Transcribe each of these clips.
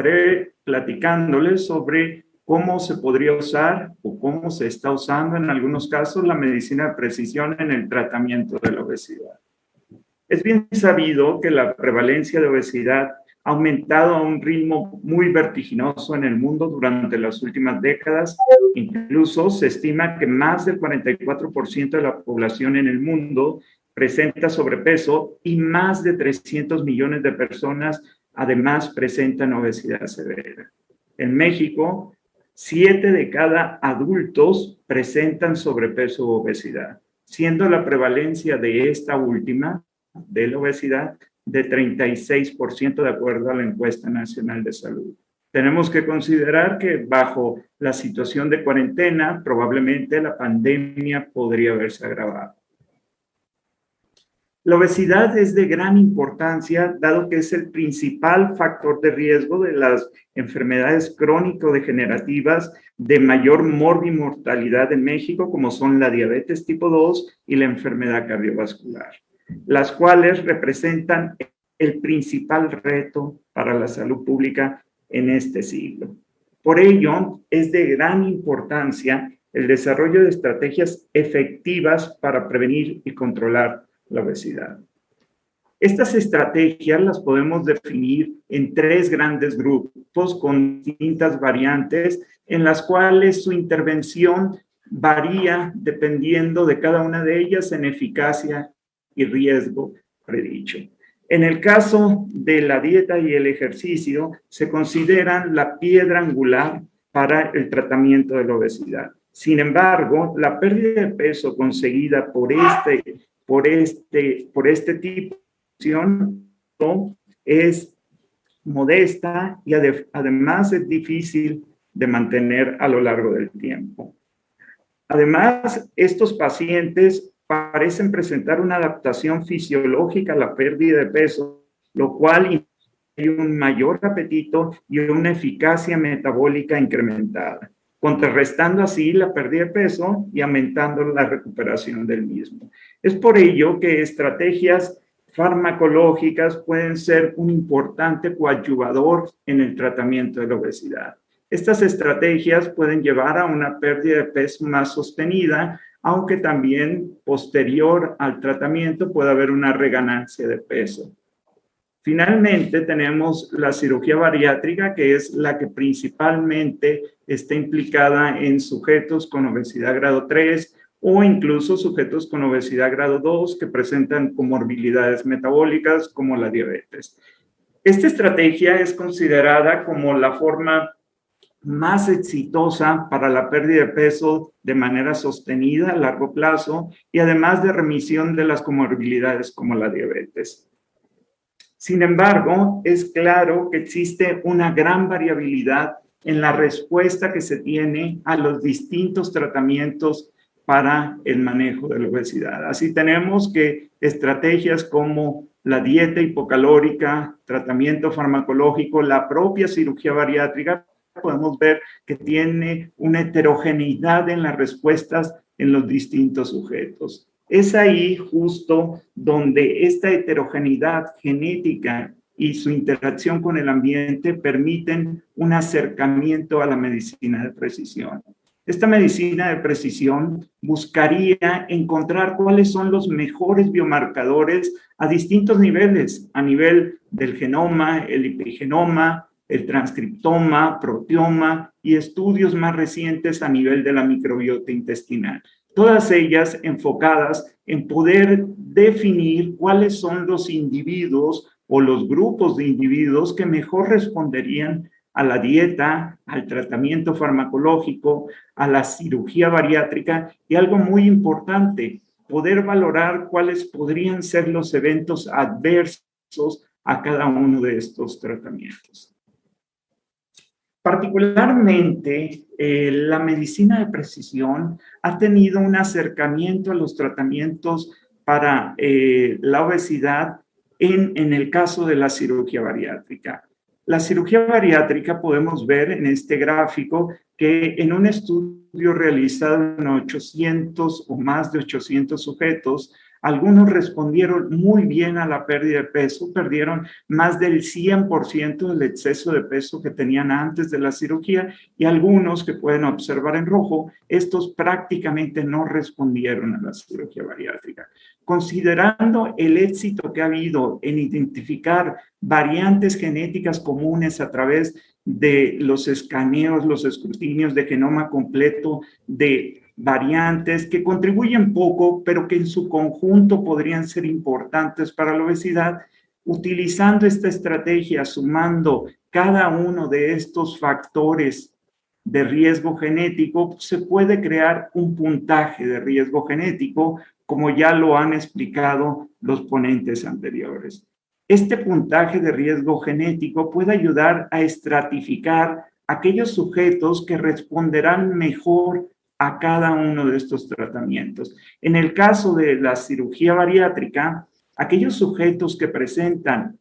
comenzaré platicándoles sobre cómo se podría usar o cómo se está usando en algunos casos la medicina de precisión en el tratamiento de la obesidad. Es bien sabido que la prevalencia de obesidad ha aumentado a un ritmo muy vertiginoso en el mundo durante las últimas décadas. Incluso se estima que más del 44% de la población en el mundo presenta sobrepeso y más de 300 millones de personas además presentan obesidad severa. En México, 7 de cada adultos presentan sobrepeso o obesidad, siendo la prevalencia de esta última, de la obesidad, de 36% de acuerdo a la encuesta nacional de salud. Tenemos que considerar que bajo la situación de cuarentena, probablemente la pandemia podría haberse agravado. La obesidad es de gran importancia, dado que es el principal factor de riesgo de las enfermedades crónico-degenerativas de mayor morbimortalidad en México, como son la diabetes tipo 2 y la enfermedad cardiovascular, las cuales representan el principal reto para la salud pública en este siglo. Por ello, es de gran importancia el desarrollo de estrategias efectivas para prevenir y controlar la obesidad. Estas estrategias las podemos definir en 3 grandes grupos con distintas variantes en las cuales su intervención varía dependiendo de cada una de ellas en eficacia y riesgo predicho. En el caso de la dieta y el ejercicio, se consideran la piedra angular para el tratamiento de la obesidad. Sin embargo, la pérdida de peso conseguida por este tipo de acción es modesta y además es difícil de mantener a lo largo del tiempo. Además, estos pacientes parecen presentar una adaptación fisiológica a la pérdida de peso, lo cual hay un mayor apetito y una eficacia metabólica incrementada, contrarrestando así la pérdida de peso y aumentando la recuperación del mismo. Es por ello que estrategias farmacológicas pueden ser un importante coadyuvador en el tratamiento de la obesidad. Estas estrategias pueden llevar a una pérdida de peso más sostenida, aunque también posterior al tratamiento puede haber una reganancia de peso. Finalmente, tenemos la cirugía bariátrica, que es la que principalmente está implicada en sujetos con obesidad grado 3 o incluso sujetos con obesidad grado 2 que presentan comorbilidades metabólicas como la diabetes. Esta estrategia es considerada como la forma más exitosa para la pérdida de peso de manera sostenida a largo plazo y además de remisión de las comorbilidades como la diabetes. Sin embargo, es claro que existe una gran variabilidad en la respuesta que se tiene a los distintos tratamientos para el manejo de la obesidad. Así tenemos que estrategias como la dieta hipocalórica, tratamiento farmacológico, la propia cirugía bariátrica, podemos ver que tiene una heterogeneidad en las respuestas en los distintos sujetos. Es ahí justo donde esta heterogeneidad genética y su interacción con el ambiente permiten un acercamiento a la medicina de precisión. Esta medicina de precisión buscaría encontrar cuáles son los mejores biomarcadores a distintos niveles, a nivel del genoma, el epigenoma, el transcriptoma, proteoma y estudios más recientes a nivel de la microbiota intestinal. Todas ellas enfocadas en poder definir cuáles son los individuos o los grupos de individuos que mejor responderían a la dieta, al tratamiento farmacológico, a la cirugía bariátrica y algo muy importante, poder valorar cuáles podrían ser los eventos adversos a cada uno de estos tratamientos. Particularmente, la medicina de precisión ha tenido un acercamiento a los tratamientos para la obesidad en el caso de la cirugía bariátrica. La cirugía bariátrica podemos ver en este gráfico que en un estudio realizado en 800 o más de 800 sujetos, Algunos respondieron muy bien a la pérdida de peso, perdieron más del 100% del exceso de peso que tenían antes de la cirugía, y algunos que pueden observar en rojo, estos prácticamente no respondieron a la cirugía bariátrica. Considerando el éxito que ha habido en identificar variantes genéticas comunes a través de los escaneos, los escrutinios de genoma completo de variantes que contribuyen poco, pero que en su conjunto podrían ser importantes para la obesidad, utilizando esta estrategia, sumando cada uno de estos factores de riesgo genético, se puede crear un puntaje de riesgo genético, como ya lo han explicado los ponentes anteriores. Este puntaje de riesgo genético puede ayudar a estratificar aquellos sujetos que responderán mejor a cada uno de estos tratamientos. En el caso de la cirugía bariátrica, aquellos sujetos que presentan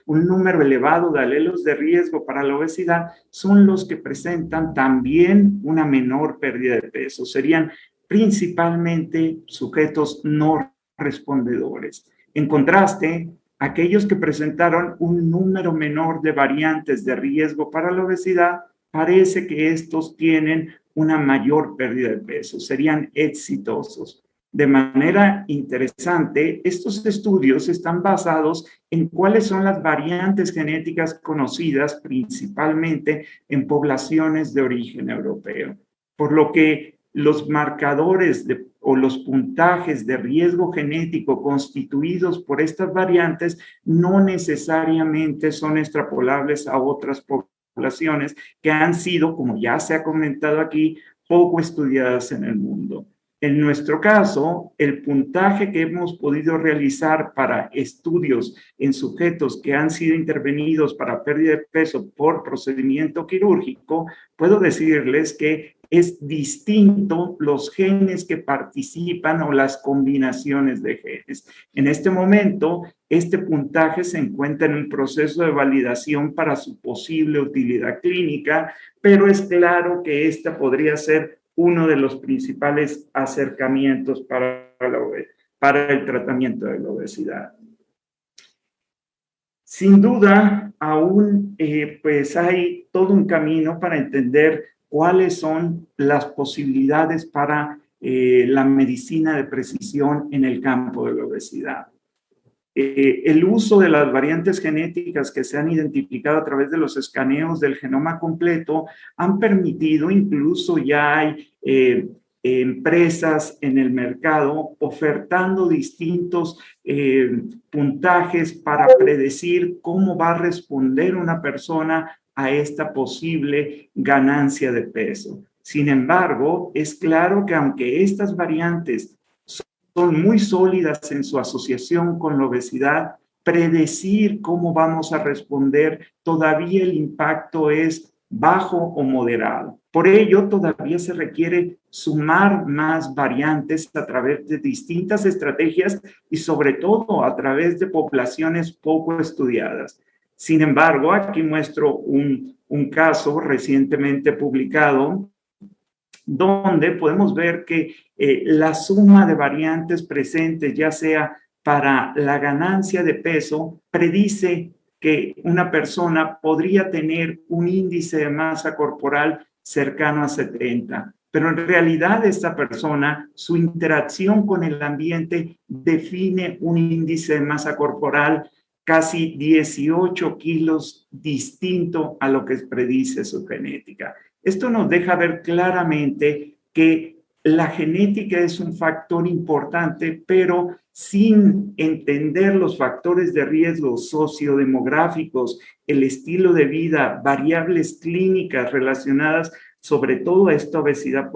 un número elevado de alelos de riesgo para la obesidad son los que presentan también una menor pérdida de peso. Serían principalmente sujetos no respondedores. En contraste, aquellos que presentaron un número menor de variantes de riesgo para la obesidad, parece que estos tienen una mayor pérdida de peso, serían exitosos. De manera interesante, estos estudios están basados en cuáles son las variantes genéticas conocidas principalmente en poblaciones de origen europeo, por lo que los marcadores o los puntajes de riesgo genético constituidos por estas variantes no necesariamente son extrapolables a otras poblaciones que han sido, como ya se ha comentado aquí, poco estudiadas en el mundo. En nuestro caso, el puntaje que hemos podido realizar para estudios en sujetos que han sido intervenidos para pérdida de peso por procedimiento quirúrgico, puedo decirles que es distinto los genes que participan o las combinaciones de genes. En este momento, este puntaje se encuentra en un proceso de validación para su posible utilidad clínica, pero es claro que esta podría ser uno de los principales acercamientos para el tratamiento de la obesidad. Sin duda, aún pues hay todo un camino para entender cuáles son las posibilidades para la medicina de precisión en el campo de la obesidad. El uso de las variantes genéticas que se han identificado a través de los escaneos del genoma completo han permitido, incluso ya hay empresas en el mercado ofertando distintos puntajes para predecir cómo va a responder una persona a esta posible ganancia de peso. Sin embargo, es claro que aunque estas variantes son muy sólidas en su asociación con la obesidad, predecir cómo vamos a responder, todavía el impacto es bajo o moderado. Por ello, todavía se requiere sumar más variantes a través de distintas estrategias y sobre todo a través de poblaciones poco estudiadas. Sin embargo, aquí muestro un caso recientemente publicado donde podemos ver que la suma de variantes presentes, ya sea para la ganancia de peso, predice que una persona podría tener un índice de masa corporal cercano a 70. Pero en realidad esta persona, su interacción con el ambiente define un índice de masa corporal casi 18 kilos distinto a lo que predice su genética. Esto nos deja ver claramente que la genética es un factor importante, pero sin entender los factores de riesgo sociodemográficos, el estilo de vida, variables clínicas relacionadas sobre todo a esta obesidad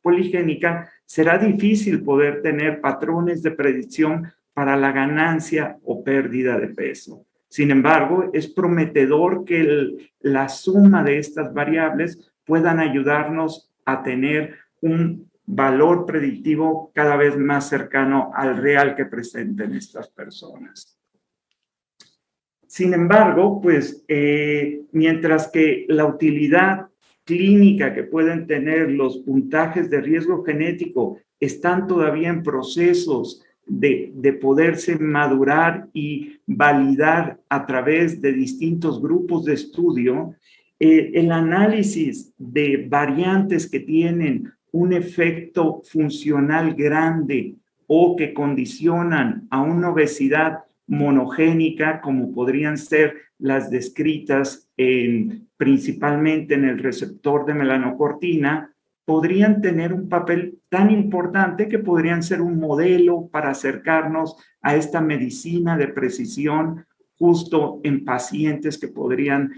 poligénica, será difícil poder tener patrones de predicción para la ganancia o pérdida de peso. Sin embargo, es prometedor que la suma de estas variables puedan ayudarnos a tener un valor predictivo cada vez más cercano al real que presenten estas personas. Sin embargo, pues mientras que la utilidad clínica que pueden tener los puntajes de riesgo genético están todavía en procesos de poderse madurar y validar a través de distintos grupos de estudio, el análisis de variantes que tienen un efecto funcional grande o que condicionan a una obesidad monogénica, como podrían ser las descritas principalmente en el receptor de melanocortina, podrían tener un papel tan importante que podrían ser un modelo para acercarnos a esta medicina de precisión justo en pacientes que podrían,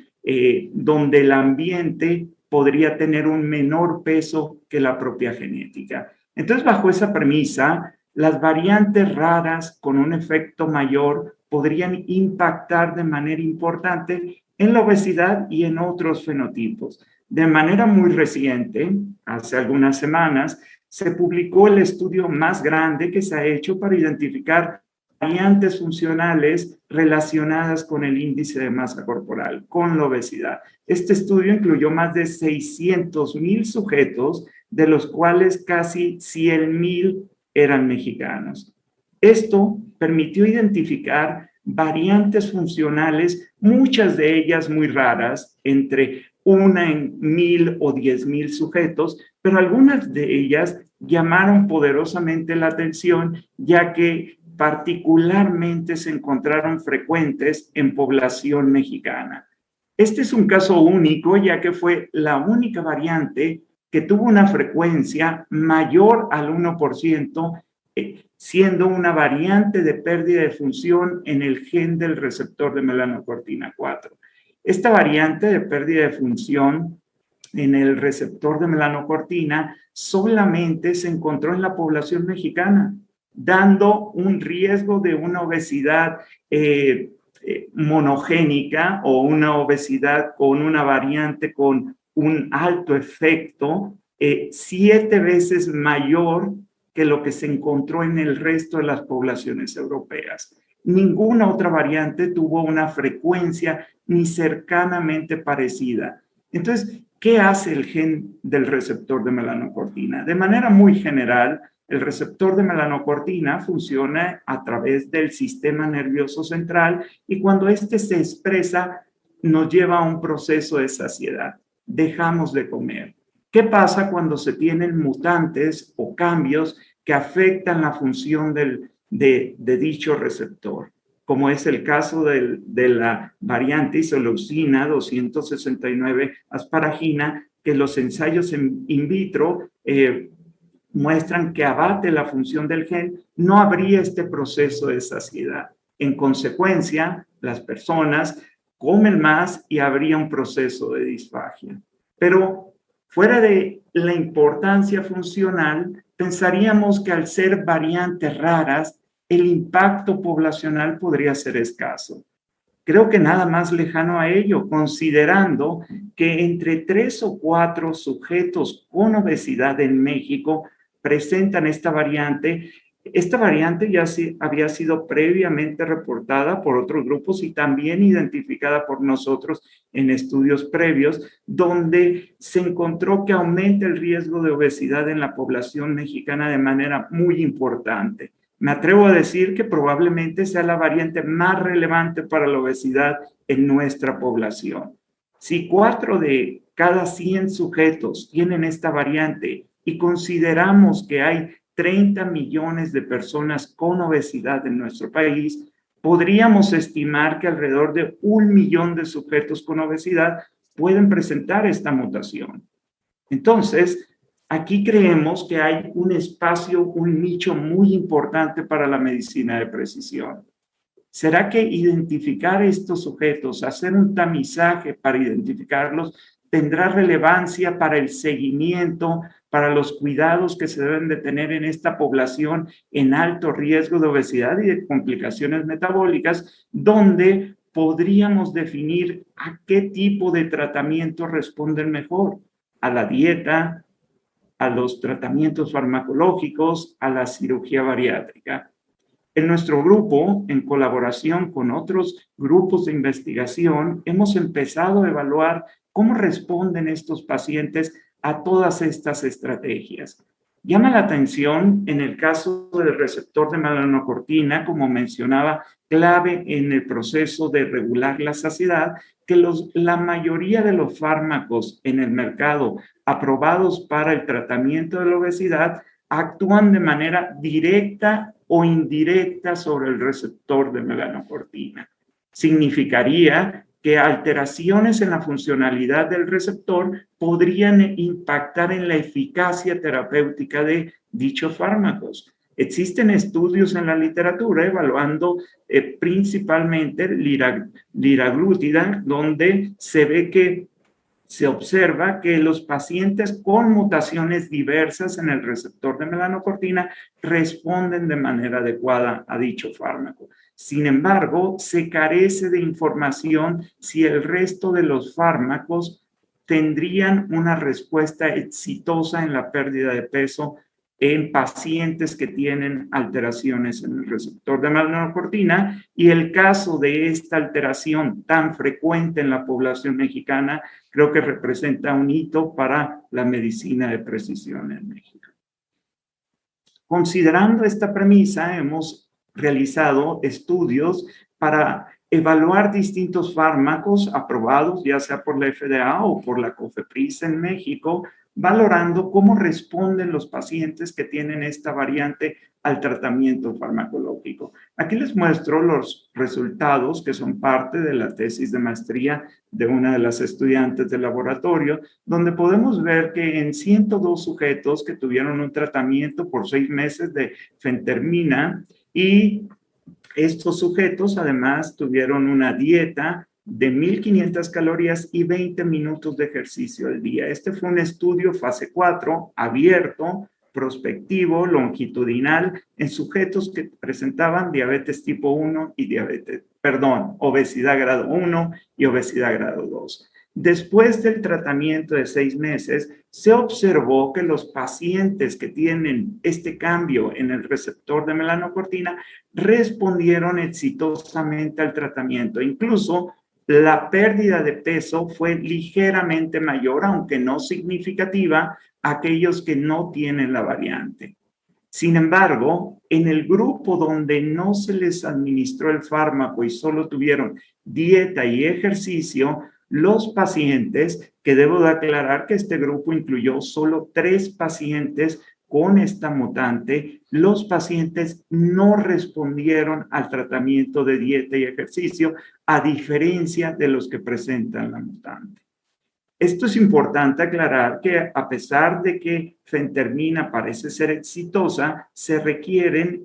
donde el ambiente podría tener un menor peso que la propia genética. Entonces, bajo esa premisa, las variantes raras con un efecto mayor podrían impactar de manera importante en la obesidad y en otros fenotipos. De manera muy reciente, hace algunas semanas, se publicó el estudio más grande que se ha hecho para identificar variantes funcionales relacionadas con el índice de masa corporal, con la obesidad. Este estudio incluyó más de 600,000 sujetos, de los cuales casi 100,000 eran mexicanos. Esto permitió identificar variantes funcionales, muchas de ellas muy raras, entre 1 en 1,000 o 10,000 sujetos, pero algunas de ellas llamaron poderosamente la atención, ya que particularmente se encontraron frecuentes en población mexicana. Este es un caso único, ya que fue la única variante que tuvo una frecuencia mayor al 1%, siendo una variante de pérdida de función en el gen del receptor de melanocortina 4. Esta variante de pérdida de función en el receptor de melanocortina solamente se encontró en la población mexicana, dando un riesgo de una obesidad monogénica o una obesidad con una variante con un alto efecto 7 veces mayor que lo que se encontró en el resto de las poblaciones europeas. Ninguna otra variante tuvo una frecuencia ni cercanamente parecida. Entonces, ¿qué hace el gen del receptor de melanocortina? De manera muy general, el receptor de melanocortina funciona a través del sistema nervioso central y cuando éste se expresa, nos lleva a un proceso de saciedad. Dejamos de comer. ¿Qué pasa cuando se tienen mutantes o cambios que afectan la función de dicho receptor? Como es el caso de la variante isoleucina 269 asparagina, que los ensayos in vitro muestran que abate la función del gen, no habría este proceso de saciedad. En consecuencia, las personas comen más y habría un proceso de disfagia. Pero fuera de la importancia funcional, pensaríamos que al ser variantes raras, el impacto poblacional podría ser escaso. Creo que nada más lejano a ello, considerando que entre 3 o 4 sujetos con obesidad en México presentan esta variante. Esta variante ya había sido previamente reportada por otros grupos y también identificada por nosotros en estudios previos, donde se encontró que aumenta el riesgo de obesidad en la población mexicana de manera muy importante. Me atrevo a decir que probablemente sea la variante más relevante para la obesidad en nuestra población. Si 4 de cada 100 sujetos tienen esta variante y consideramos que hay 30 millones de personas con obesidad en nuestro país, podríamos estimar que alrededor de 1 millón de sujetos con obesidad pueden presentar esta mutación. Entonces, aquí creemos que hay un espacio, un nicho muy importante para la medicina de precisión. ¿Será que identificar estos sujetos, hacer un tamizaje para identificarlos, tendrá relevancia para el seguimiento, para los cuidados que se deben de tener en esta población en alto riesgo de obesidad y de complicaciones metabólicas, donde podríamos definir a qué tipo de tratamiento responden mejor? ¿A la dieta, a los tratamientos farmacológicos, a la cirugía bariátrica? En nuestro grupo, en colaboración con otros grupos de investigación, hemos empezado a evaluar cómo responden estos pacientes a todas estas estrategias. Llama la atención en el caso del receptor de melanocortina, como mencionaba, clave en el proceso de regular la saciedad, que la mayoría de los fármacos en el mercado aprobados para el tratamiento de la obesidad actúan de manera directa o indirecta sobre el receptor de melanocortina. Significaría que alteraciones en la funcionalidad del receptor podrían impactar en la eficacia terapéutica de dichos fármacos. Existen estudios en la literatura evaluando principalmente liraglutida, donde se ve que se observa que los pacientes con mutaciones diversas en el receptor de melanocortina responden de manera adecuada a dicho fármaco. Sin embargo, se carece de información si el resto de los fármacos tendrían una respuesta exitosa en la pérdida de peso en pacientes que tienen alteraciones en el receptor de melanocortina, y el caso de esta alteración tan frecuente en la población mexicana creo que representa un hito para la medicina de precisión en México. Considerando esta premisa, hemos realizado estudios para evaluar distintos fármacos aprobados, ya sea por la FDA o por la COFEPRIS en México, valorando cómo responden los pacientes que tienen esta variante al tratamiento farmacológico. Aquí les muestro los resultados que son parte de la tesis de maestría de una de las estudiantes del laboratorio, donde podemos ver que en 102 sujetos que tuvieron un tratamiento por 6 meses de fentermina, y estos sujetos además tuvieron una dieta de 1.500 calorías y 20 minutos de ejercicio al día. Este fue un estudio fase 4, abierto, prospectivo, longitudinal, en sujetos que presentaban diabetes tipo 1 y obesidad grado 1 y obesidad grado 2. Después del tratamiento de 6 meses, se observó que los pacientes que tienen este cambio en el receptor de melanocortina respondieron exitosamente al tratamiento. Incluso la pérdida de peso fue ligeramente mayor, aunque no significativa, a aquellos que no tienen la variante. Sin embargo, en el grupo donde no se les administró el fármaco y solo tuvieron dieta y ejercicio, los pacientes, que debo de aclarar que este grupo incluyó solo 3 pacientes con esta mutante, los pacientes no respondieron al tratamiento de dieta y ejercicio, a diferencia de los que presentan la mutante. Esto es importante aclarar, que a pesar de que fentermina parece ser exitosa, se requieren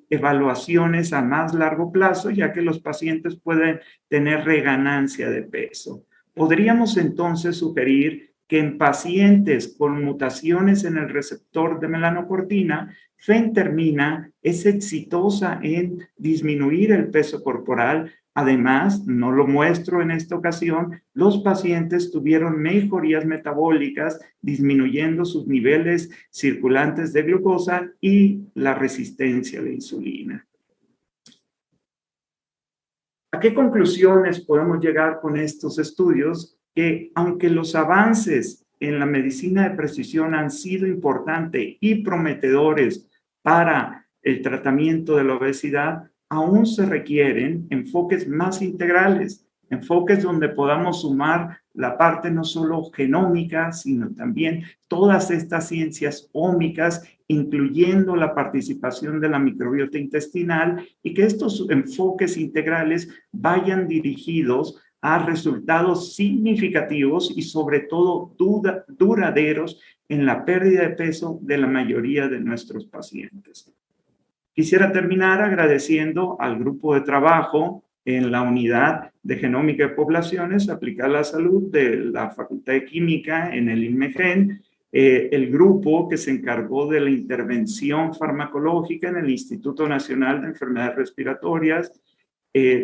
evaluaciones a más largo plazo, ya que los pacientes pueden tener reganancia de peso. Podríamos entonces sugerir que en pacientes con mutaciones en el receptor de melanocortina, fentermina es exitosa en disminuir el peso corporal. Además, no lo muestro en esta ocasión, los pacientes tuvieron mejorías metabólicas, disminuyendo sus niveles circulantes de glucosa y la resistencia a la insulina. ¿A qué conclusiones podemos llegar con estos estudios? Que aunque los avances en la medicina de precisión han sido importantes y prometedores para el tratamiento de la obesidad, aún se requieren enfoques más integrales, enfoques donde podamos sumar la parte no solo genómica, sino también todas estas ciencias ómicas, incluyendo la participación de la microbiota intestinal, y que estos enfoques integrales vayan dirigidos a resultados significativos y sobre todo duraderos en la pérdida de peso de la mayoría de nuestros pacientes. Quisiera terminar agradeciendo al grupo de trabajo en la unidad de genómica de poblaciones aplicada a la salud de la Facultad de Química en el INMEGEN, el grupo que se encargó de la intervención farmacológica en el Instituto Nacional de Enfermedades Respiratorias,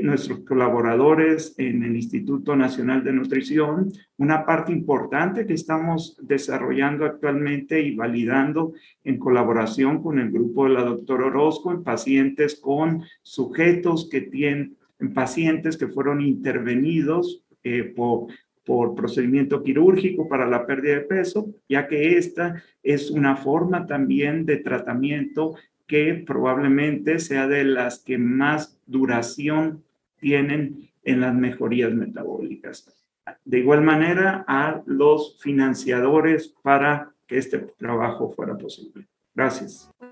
nuestros colaboradores en el Instituto Nacional de Nutrición, una parte importante que estamos desarrollando actualmente y validando en colaboración con el grupo de la doctora Orozco en pacientes con sujetos que tienen, en pacientes que fueron intervenidos por procedimiento quirúrgico para la pérdida de peso, ya que esta es una forma también de tratamiento que probablemente sea de las que más duración tienen en las mejorías metabólicas. De igual manera, a los financiadores para que este trabajo fuera posible. Gracias.